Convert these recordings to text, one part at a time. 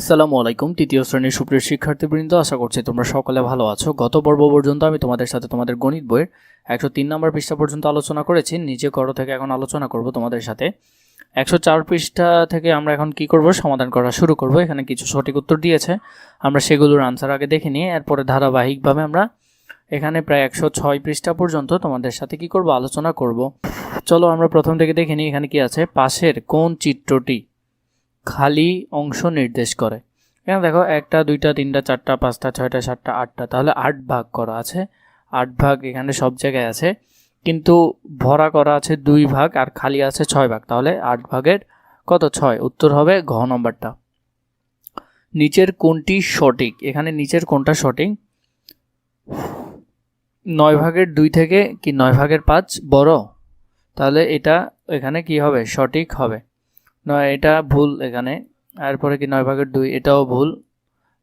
আসসালামু আলাইকুম। তৃতীয় শ্রেণীর সুপ্রিয় শিক্ষার্থীবৃন্দ, আশা করছি তোমরা সকলে ভালো আছো। গত পর্ব পর্যন্ত আমি তোমাদের সাথে তোমাদের গণিত বইয়ের 103 নম্বর পৃষ্ঠা পর্যন্ত আলোচনা করেছি। নিচে করো থেকে এখন আলোচনা করব তোমাদের সাথে 104 পৃষ্ঠা থেকে। আমরা এখন কি করব, সমাধান করা শুরু করব। এখানে কিছু সঠিক উত্তর দিয়েছে, আমরা সেগুলোর আনসার আগে দেখে নিয়ে এরপরে ধারাবাহিকভাবে আমরা এখানে প্রায় 106 পৃষ্ঠা পর্যন্ত তোমাদের সাথে কি করব, আলোচনা করব। চলো আমরা প্রথম থেকে দেখে নিই। এখানে কি আছে, পাশের কোন চিত্রটি খালি অংশ নির্দেশ করে। এখানে দেখো 1 2 3 4 5 6 7 8টা, তাহলে 8 ভাগ করা আছে। 8 ভাগ এখানে সব জায়গায় আছে, কিন্তু ভরা করা আছে 2 ভাগ আর খালি আছে 6 ভাগ, তাহলে 8 ভাগের কত, 6। উত্তর হবে ঘ নম্বরটা। নিচের কোনটি সঠিক? এখানে নিচের কোনটা সঠিক? 9 ভাগের 2 থেকে কি 9 ভাগের 5 বড়? তাহলে এটা এখানে কি হবে, সঠিক হবে। নয়, এটা ভুল এখানে। এরপরে কি 9 ভাগের 2, এটাও ভুল।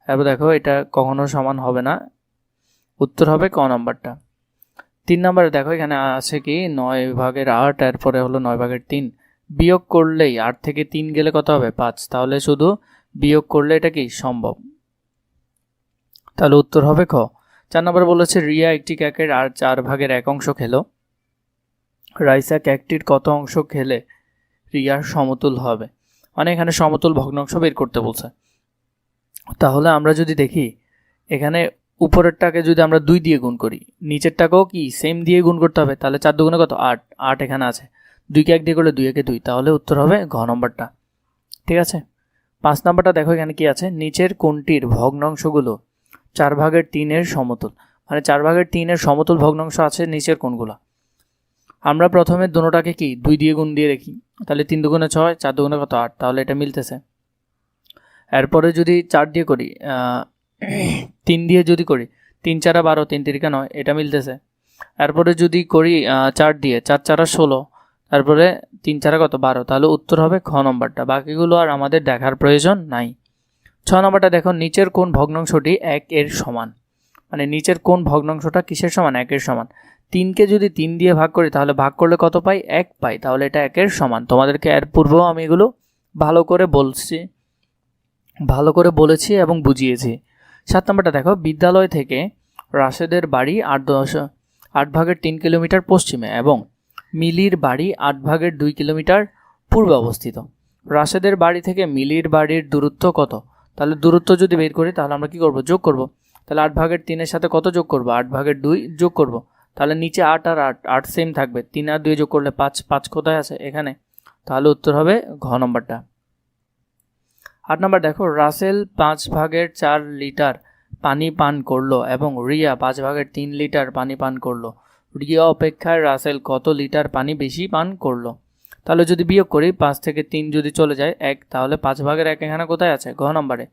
এরপর দেখো এটা কখনো সমান হবে না, উত্তর হবে ক নম্বরটা। 3 নম্বরে দেখো এখানে আছে কি 9 ভাগের 8, এরপরে হলো 9 ভাগের 3। বিয়োগ করলেই 8 থেকে 3 গেলে কত হবে, 5। তাহলে শুধু বিয়োগ করলে এটা কি সম্ভব, তাহলে উত্তর হবে খ। 4 নম্বরে বলেছে রিয়া একটি কেকের 4 ভাগের 1 অংশ খেলো। রাইসা কেকটির কত অংশ খেলে রিয়ার সমতুল হবে? মানে এখানে সমতুল ভগ্নাংশ বের করতে বলছে। তাহলে আমরা যদি দেখি এখানে উপরেরটাকে যদি আমরা 2 দিয়ে গুণ করি, নিচেরটাকেও কি সেম দিয়ে গুণ করতে হবে। তাহলে 4 দুগুণে কত, 8। 8 এখানে আছে, 2কে 1 দিয়ে করলে 2 একে 2, তাহলে উত্তর হবে ঘ নম্বরটা। ঠিক আছে। 5 নম্বরটা দেখো এখানে কি আছে, নিচের কোনটির ভগ্নাংশগুলো 4 ভাগের 3 সমতুল। মানে 4 ভাগের 3 সমতুল ভগ্নাংশ আছে নিচের কোনগুলো? আমরা প্রথমে দুটোটাকে কি 2 দিয়ে গুণ দিয়ে রাখি, তাহলে 3 দুগুণে 6, 4 দুগুণে কত, 8, তাহলে এটা মিলতেছে। এরপরে যদি 4 দিয়ে করি, 3 দিয়ে যদি করি, 3 4 12, 3 3 9, এটা মিলতেছে। এরপরে যদি করি 4 দিয়ে, 4 4 16, তারপরে 3 4 কত, 12, তাহলে উত্তর হবে খ নম্বরটা। বাকিগুলো আর আমাদের দেখার প্রয়োজন নাই। 6 নম্বরটা দেখো, নিচের কোন ভগ্নাংশটি 1 এর সমান? মানে নিচের কোন ভগ্নাংশটা কিসের সমান, 1 এর সমান। 3কে যদি 3 দিয়ে ভাগ করি, তাহলে ভাগ করলে কত পাই, 1 পাই, তাহলে এটা 1 এর সমান। তোমাদেরকে এর পূর্বেও আমি এগুলো ভালো করে বলেছি এবং বুঝিয়েছি। 7 নম্বরটা দেখো, বিদ্যালয় থেকে রাশেদের বাড়ি 8 ভাগের 3 কিলোমিটার পশ্চিমে এবং মিলির বাড়ি 8 ভাগের 2 কিলোমিটার পূর্বে অবস্থিত। রাশেদের বাড়ি থেকে মিলির বাড়ির দূরত্ব কত? তাহলে দূরত্ব যদি বের করি, তাহলে আমরা কি করব, যোগ করব। তাহলে 8 ভাগের 3-এর সাথে কত যোগ করব, 8 ভাগের 2 যোগ করব। তাহলে নিচে 8 আর 8, 8 সেম থাকবে, 3 আর 2 যোগ করলে 5, 5 কোথায় আছে, এখানে। তাহলে উত্তর হবে ঘ নম্বরটা। 8 নম্বর দেখো, রাসেল 5 ভাগের 4 লিটার পানি পান করলো এবং রিয়া 5 ভাগের 3 লিটার পানি পান করলো। রিয়া অপেক্ষায় রাসেল কত লিটার পানি বেশি পান করলো? তাহলে যদি বিয়োগ করি, 5 থেকে 3 যদি চলে যায় 1, তাহলে 5 ভাগের 1 এখানে কোথায় আছে, ঘ নম্বরে।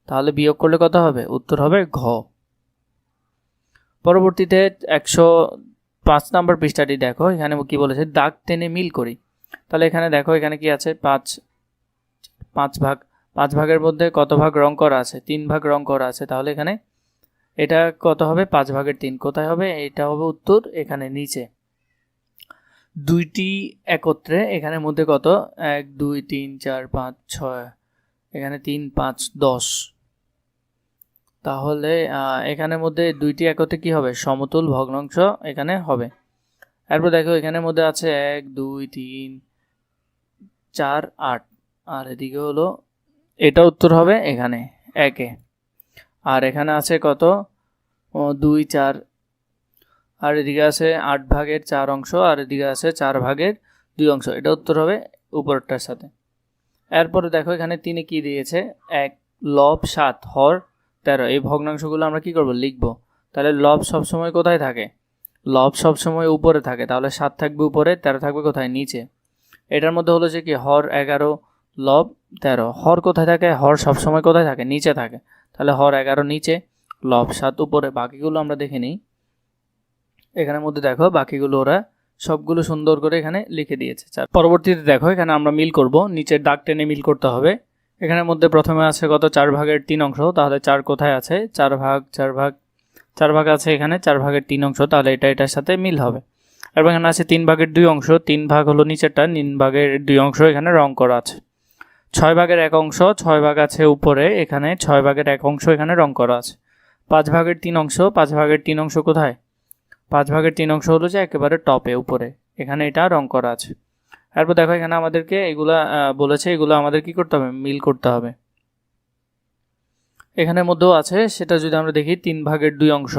তাহলে বিয়োগ করলে কত হবে, উত্তর হবে ঘ। পরবর্তীতে 105 নম্বর পৃষ্ঠাটি দেখো, এখানে কি বলেছে, দাগ টেনে মিল করি। তাহলে এখানে দেখো এখানে কি আছে, 5 ভাগ, 5 ভাগের মধ্যে কত ভাগ রং করা আছে, 3 ভাগ রং করা আছে। তাহলে এখানে এটা কত হবে, 5 ভাগের 3 কোথায় হবে, এটা হবে উত্তর এখানে নিচে। দুইটি একত্রে এখানে মধ্যে কত, 1 2 3 4 5 6, এখানে 3 5 10। তাহলে এখানের মধ্যে দুইটি একত্রে কি হবে, সমতুল ভগ্নাংশ এখানে হবে। এরপর দেখো এখানের মধ্যে আছে 1 2 3 4 8, আর এদিকে হলো, এটা উত্তর হবে এখানে 1-এ। আর এখানে আছে কত, 2 4, আর এদিকে আছে 8 ভাগের 4 অংশ, আর এদিকে আছে 4 ভাগের 2 অংশ, এটা উত্তর হবে উপরটার সাথে। এরপরে দেখো এখানে 3-এ কি দিয়েছে, 1 লব 7 হর 13। এই ভগ্নাংশগুলো আমরা কি করব, লিখব। তাহলে লব সবসময় কোথায় থাকে, লব সবসময় উপরে থাকে, তাহলে 7 থাকবে উপরে, 13 থাকবে কোথায়, নিচে। এটার মধ্যে হলো যে কি, হর 11 লব 13। হর কোথায় থাকে, হর সবসময় কোথায় থাকে, নিচে থাকে। তাহলে হর 11 নিচে, লব 7 উপরে। বাকিগুলো আমরা দেখে নিই। এখানের মধ্যে দেখো বাকিগুলো ওরা সবগুলো সুন্দর করে এখানে লিখে দিয়েছে। পরবর্তীতে দেখো এখানে আমরা মিল করব, নিচের দাগ টেনে মিল করতে হবে। এখানের মধ্যে প্রথমে আছে কত, 4 ভাগের 3 অংশ। তাহলে 4 কোথায় আছে, 4 ভাগ আছে এখানে, 4 ভাগের 3 অংশ, তাহলে এটার সাথে মিল হবে। আর এখানে আছে 3 ভাগের 2 অংশ, 3 ভাগ হলো নিচেরটা, 3 ভাগের 2 অংশ এখানে রং করা আছে। 6 ভাগের 1 অংশ, 6 ভাগ আছে উপরে, এখানে 6 ভাগের 1 অংশ এখানে রং করা আছে। 5 ভাগের 3 অংশ, 5 ভাগের 3 অংশ কোথায়? 5 ভাগের 3 অংশ হলো যে একেবারে টপে উপরে, এখানে এটা রং করা আছে। তারপর দেখো এখানে আমাদেরকে এগুলা বলেছে, এগুলো আমাদের কি করতে হবে? মিল করতে হবে। এখানের মধ্যেও আছে, সেটা যদি আমরা দেখি 3 ভাগের 2 অংশ,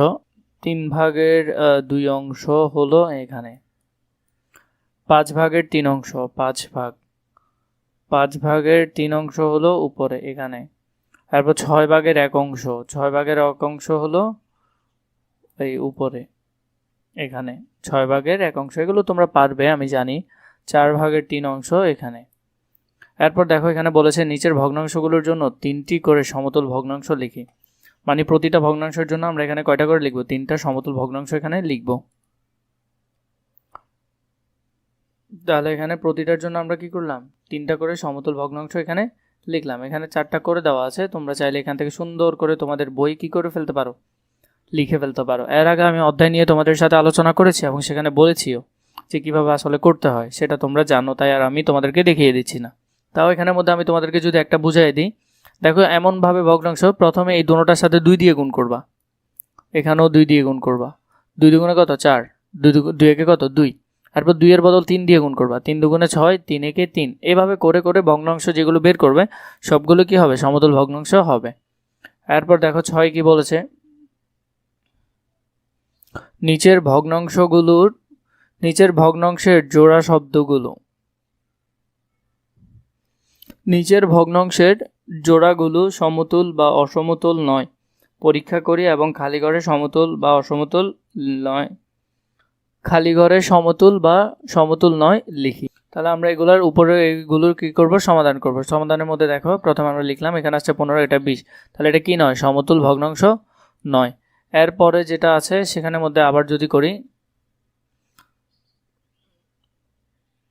3 ভাগের 2 অংশ হলো এখানে। 5 ভাগের 3 অংশ, 5 ভাগের 3 অংশ হলো উপরে এখানে। তারপর 6 ভাগের 1 অংশ, 6 ভাগের 1 অংশ হলো এই উপরে এখানে। 6 ভাগের 1 অংশ, এগুলো তোমরা পারবে আমি জানি। 4 ভাগের 3 অংশ এখানে। এরপর দেখো এখানে বলেছে নিচের ভগ্নাংশগুলোর জন্য 3টি করে সমতল ভগ্নাংশ লিখি। মানে প্রতিটা ভগ্নাংশের জন্য আমরা এখানে কয়টা করে লিখব? 3টা সমতল ভগ্নাংশ এখানে লিখব। তাহলে এখানে প্রতিটার জন্য আমরা কি করলাম? 3টা করে সমতল ভগ্নাংশ এখানে লিখলাম। এখানে 4টা করে দেওয়া আছে, তোমরা চাইলে এখান থেকে সুন্দর করে তোমাদের বই কি করে ফেলতে পারো? লিখে ফেলতে পারো। এর আগে আমি অধ্যায় নিয়ে তোমাদের সাথে আলোচনা করেছি এবং সেখানে বলেছিও যে কীভাবে আসলে করতে হয়, সেটা তোমরা জানো, তাই আর আমি তোমাদেরকে দেখিয়ে দিচ্ছি না। তাও এখানের মধ্যে আমি তোমাদেরকে যদি একটা বুঝাই দিই, দেখো এমনভাবে ভগ্নাংশ, প্রথমে এই দুটোটার সাথে 2 দিয়ে গুণ করবা, এখানেও 2 দিয়ে গুণ করবা। 2 দুগুণে কত? 4, 2 একে কত? 2। তারপর 2 এর বদল 3 দিয়ে গুণ করবা, 3 দুগুণে 6, 3 একে 3। এভাবে করে করে ভগ্নাংশ যেগুলো বের করবে সবগুলো কি হবে? সমতল ভগ্নাংশ হবে। এরপর দেখো 6 কি বলেছে? নিচের ভগ্নাংশের জোড়া শব্দগুলো, নিচের ভগ্নাংশের জোড়াগুলো সমতুল বা অসমতুল নয় পরীক্ষা করি এবং খালি ঘরে সমতুল বা অসমতুল নয়, খালি ঘরে সমতুল বা সমতুল নয় লিখি। তাহলে আমরা এগুলোর উপরে এগুলোর কি করব? সমাধান করব। সমাধানের মধ্যে দেখো প্রথমে আমরা লিখলাম, এখানে আসছে 15, এটা 20, তাহলে এটা কি নয়? সমতুল ভগ্নাংশ নয়। এরপরে যেটা আছে সেখানের মধ্যে আবার যদি করি,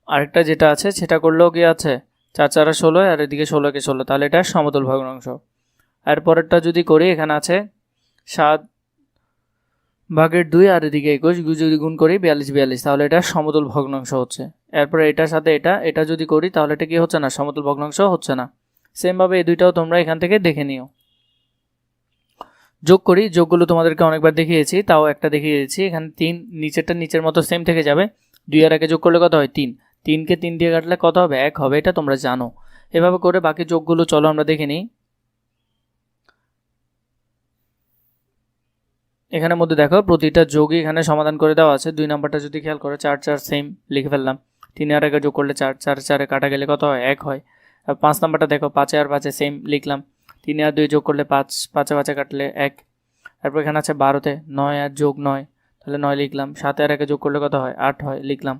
আরেকটা যেটা আছে সেটা করলেও কি আছে? 4 4 16, আর এদিকে 16 কে 16, তাহলে এটা সমতুল ভগ্নাংশ। এরপরেরটা যদি করি, এখানে আছে 7 ভাগের 2 আর এদিকে 21, যদি গুণ করি 42 42, তাহলে এটা সমতুল ভগ্নাংশ হচ্ছে। এরপরে এটার সাথে এটা যদি করি তাহলে এটা কি হচ্ছে না? সমতুল ভগ্নাংশ হচ্ছে না। সেমভাবে এই দুইটাও তোমরা এখান থেকে দেখে নিও। যোগ করি, যোগগুলো তোমাদেরকে অনেকবার দেখিয়েছি, তাও একটা দেখিয়ে দিচ্ছি। এখানে 3, নিচেরটা নিচের মতো সেম থেকে যাবে। 2 আর 1 যোগ করলে কত হয়? 3। 3কে 3 দিয়ে কাটলে কত হবে? 1 হবে, এটা তোমরা জানো। এভাবে করে বাকি যোগগুলো চলো আমরা দেখে নিই। এখানের মধ্যে দেখো প্রতিটা যোগই এখানে সমাধান করে দেওয়া আছে। 2 নাম্বারটা যদি খেয়াল করো, 4 4 সেম লিখে ফেললাম। 3 আর 1 যোগ করলে 4, 4 4 কাটা গেলে কত হয়? 1 হয়। আর 5 নাম্বারটা দেখো, 5 আর 5 সেম লিখলাম। 3 আর 2 যোগ করলে 5, 5 5 কাটলে 1। তারপর এখানে আছে 12তে 9 আর যোগ 9, তাহলে 9 লিখলাম। 7 আর 1 যোগ করলে কত হয়? 8 হয়, লিখলাম।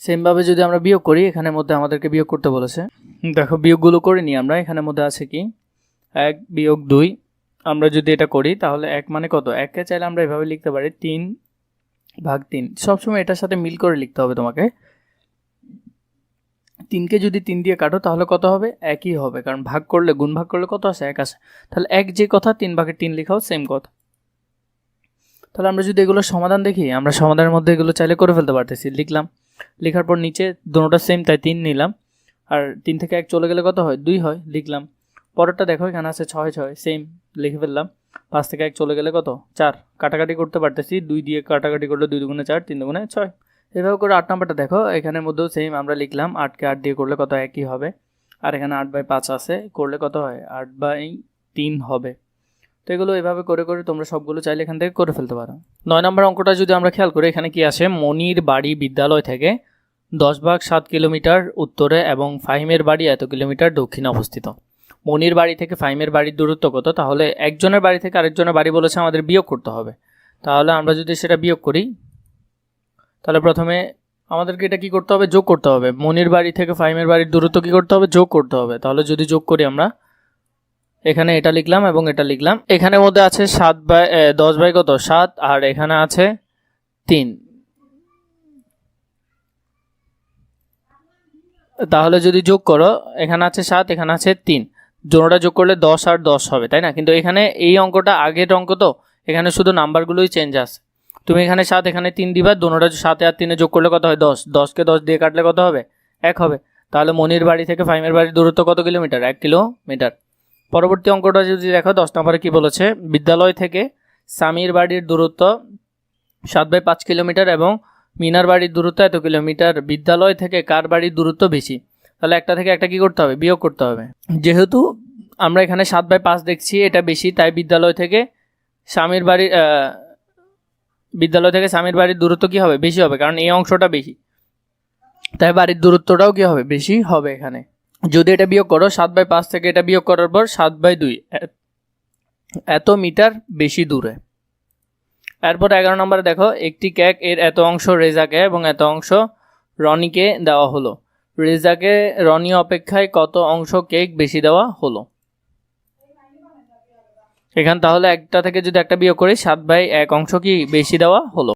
সেমভাবে যদি আমরা বিয়োগ করি, এখানের মধ্যে আমাদেরকে বিয়োগ করতে বলেছে। দেখো বিয়োগগুলো করে নিই আমরা। এখানের মধ্যে আছে কি? 1 বিয়োগ 2, আমরা যদি এটা করি তাহলে 1 মানে কত? 1কে চাইলে আমরা এভাবে লিখতে পারি 3 ভাগ 3। সবসময় এটার সাথে মিল করে লিখতে হবে তোমাকে। 3কে যদি 3 দিয়ে কাটো তাহলে কত হবে? 1ই হবে, কারণ ভাগ করলে, গুণ ভাগ করলে কত আসে? 1 আসে। তাহলে 1 যে কথা, 3 ভাগের 3 লেখাও সেম কথা। তাহলে আমরা যদি এগুলো সমাধান দেখি, আমরা সমাধানের মধ্যে এগুলো চাইলে করে ফেলতে পারতেছি। লিখলাম, লেখার পর নিচে দুটোটা সেম, তাই 3 নিলাম। আর 3 থেকে 1 চলে গেলে কত হয়? 2 হয়, লিখলাম। পরেরটা দেখো, এখানে আছে 6 6 সেম লিখে ফেললাম। 5 থেকে 1 চলে গেলে কত? 4, কাটাকাটি করতে পারতেছি। 2 দিয়ে কাটাকাটি করলে 2 দুগুণে 4, 3 দুগুণে 6। এভাবে করে 8 নাম্বারটা দেখো, এখানের মধ্যেও সেম আমরা লিখলাম। 8কে 8 দিয়ে করলে কত? 1ই হবে। আর এখানে 8/5 আছে, করলে কত হয়? 8/3 হবে। তো এগুলো এভাবে করে করে তোমরা সবগুলো চাইলে এখান থেকে করে ফেলতে পারো। 9 নম্বর অঙ্কটা যদি আমরা খেয়াল করি, এখানে কি আসে? মনির বাড়ি বিদ্যালয় থেকে 10/7 কিলোমিটার উত্তরে এবং ফাহিমের বাড়ি এত কিলোমিটার দক্ষিণে অবস্থিত। মনির বাড়ি থেকে ফাহিমের বাড়ির দূরত্ব কত? তাহলে একজনের বাড়ি থেকে আরেকজনের বাড়ি বলেছে আমাদের বিয়োগ করতে হবে। তাহলে আমরা যদি সেটা বিয়োগ করি, তাহলে প্রথমে আমাদেরকে এটা কি করতে হবে? যোগ করতে হবে। মনির বাড়ি থেকে ফাহিমের বাড়ির দূরত্ব কি করতে হবে? যোগ করতে হবে। তাহলে যদি যোগ করি আমরা, এখানে এটা লিখলাম এবং এটা লিখলাম। এখানের মধ্যে আছে 10 কত? 7, আর এখানে আছে 3। তাহলে যদি যোগ করো, এখানে আছে 7, এখানে আছে 3, দুটোটা যোগ করলে 10 আর 10 হবে, তাই না? কিন্তু এখানে এই অঙ্কটা আগের অঙ্ক, তো এখানে শুধু নাম্বারগুলোই চেঞ্জ আছে। তুমি এখানে 7, এখানে 3 দিবা, দুটোটা 7 আর 3 যোগ করলে কত হয়? 10। 10কে 10 দিয়ে কাটলে কত হবে? 1 হবে। তাহলে মনির বাড়ি থেকে ফাহিমের বাড়ির দূরত্ব কত কিলোমিটার? 1 কিলোমিটার। পরবর্তী অঙ্কটা যদি দেখো 10 নম্বরে কি বলেছে, বিদ্যালয় থেকে সামির বাড়ির দূরত্ব 7/5 কিলোমিটার এবং মিনার বাড়ির দূরত্ব এত কিলোমিটার, বিদ্যালয় থেকে কার বাড়ির দূরত্ব বেশি? তাহলে একটা থেকে একটা কি করতে হবে? বিয়োগ করতে হবে। যেহেতু আমরা এখানে 7/5 দেখছি, এটা বেশি, তাই বিদ্যালয় থেকে স্বামীর বাড়ির দূরত্ব কি হবে? বেশি হবে, কারণ এই অংশটা বেশি, তাই বাড়ির দূরত্বটাও কি হবে? বেশি হবে এখানে। যদি এটা বিয়োগ করো 7/5 থেকে এটা বিয়োগ করার পর 7/2 এত মিটার বেশি দূরে। এরপর 11 নম্বরে দেখো, একটি কেক এর এত অংশ রেজাকে এবং এত অংশ রনিকে দেওয়া হলো। রেজাকে রনি অপেক্ষায় কত অংশ কেক বেশি দেওয়া হলো? এখানে তাহলে একটা থেকে যদি একটা বিয়োগ করি 7/1 অংশ কি বেশি দেওয়া হলো।